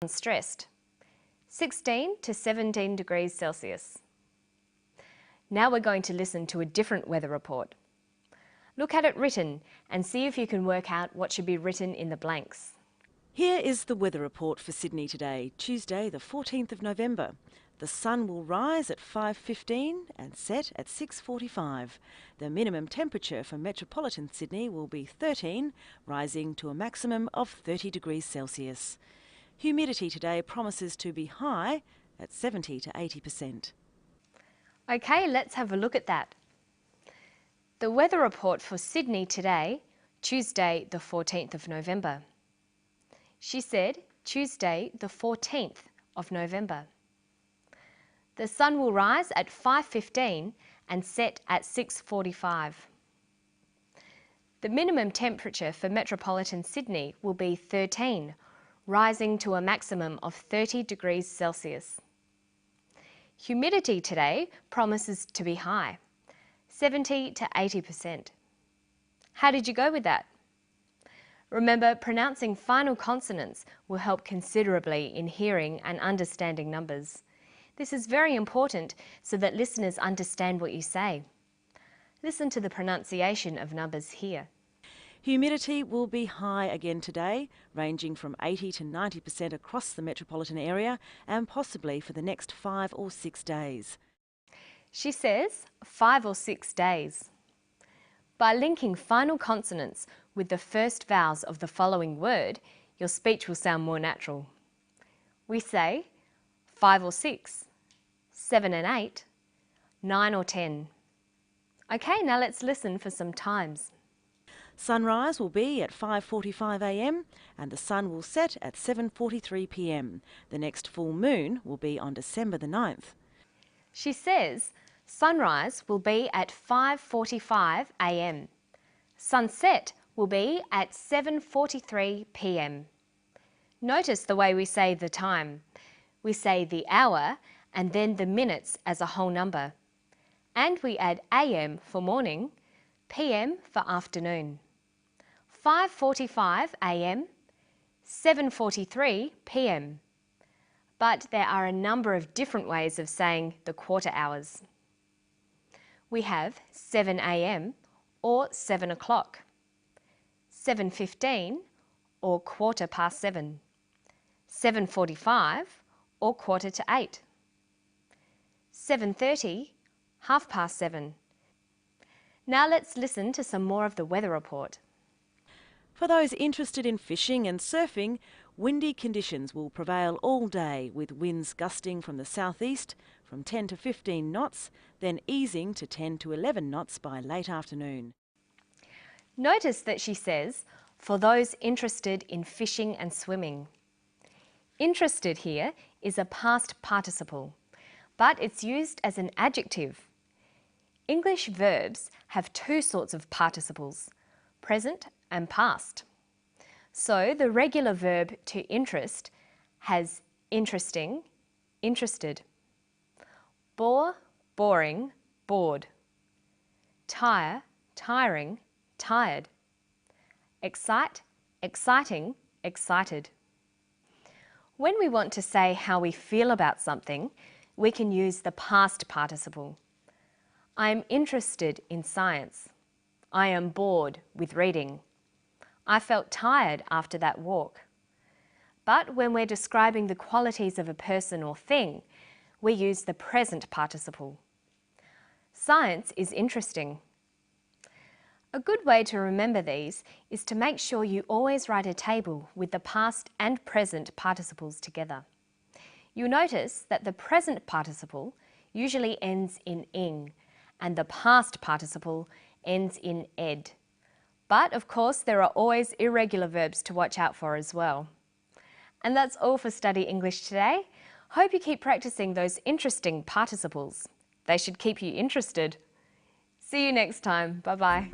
Unstressed, 16 to 17 degrees Celsius. Now we're going to listen to a different weather report. Look at it written and see if you can work out what should be written in the blanks. Here is the weather report for Sydney today, Tuesday the 14th of November. The sun will rise at 5:15 and set at 6:45. The minimum temperature for metropolitan Sydney will be 13, rising to a maximum of 30 degrees Celsius. Humidity today promises to be high at 70 to 80%. Okay, let's have a look at that. The weather report for Sydney today, Tuesday the 14th of November. She said Tuesday the 14th of November. The sun will rise at 5:15 and set at 6:45. The minimum temperature for metropolitan Sydney will be 13, rising to a maximum of 30 degrees Celsius. Humidity today promises to be high, 70 to 80%. How did you go with that? Remember, pronouncing final consonants will help considerably in hearing and understanding numbers. This is very important so that listeners understand what you say. Listen to the pronunciation of numbers here. Humidity will be high again today, ranging from 80 to 90% across the metropolitan area and possibly for the next 5 or 6 days. She says 5 or 6 days. By linking final consonants with the first vowels of the following word, your speech will sound more natural. We say 5 or 6, 7 and 8, 9 or 10. Okay, now let's listen for some times. Sunrise will be at 5:45 a.m. and the sun will set at 7:43 p.m. The next full moon will be on December the 9th. She says sunrise will be at 5:45 a.m. Sunset will be at 7:43 p.m. Notice the way we say the time. We say the hour and then the minutes as a whole number. And we add AM for morning, PM for afternoon. 5:45 a.m, 7:43 p.m. But there are a number of different ways of saying the quarter hours. We have 7 a.m. or 7 o'clock, 7:15 or 7:15, 7:45 or 8:15, 7:30, 7:30. Now let's listen to some more of the weather report. For those interested in fishing and surfing, windy conditions will prevail all day with winds gusting from the southeast from 10 to 15 knots, then easing to 10 to 11 knots by late afternoon. Notice that she says, for those interested in fishing and swimming. Interested here is a past participle, but it's used as an adjective. English verbs have two sorts of participles, present and past. So the regular verb to interest has interesting, interested. Bore, boring, bored. Tire, tiring, tired. Excite, exciting, excited. When we want to say how we feel about something, we can use the past participle. I am interested in science. I am bored with reading. I felt tired after that walk. But when we're describing the qualities of a person or thing, we use the present participle. Science is interesting. A good way to remember these is to make sure you always write a table with the past and present participles together. You'll notice that the present participle usually ends in ing and the past participle ends in ed. But of course there are always irregular verbs to watch out for as well. And that's all for Study English today. Hope you keep practicing those interesting participles. They should keep you interested. See you next time. Bye-bye.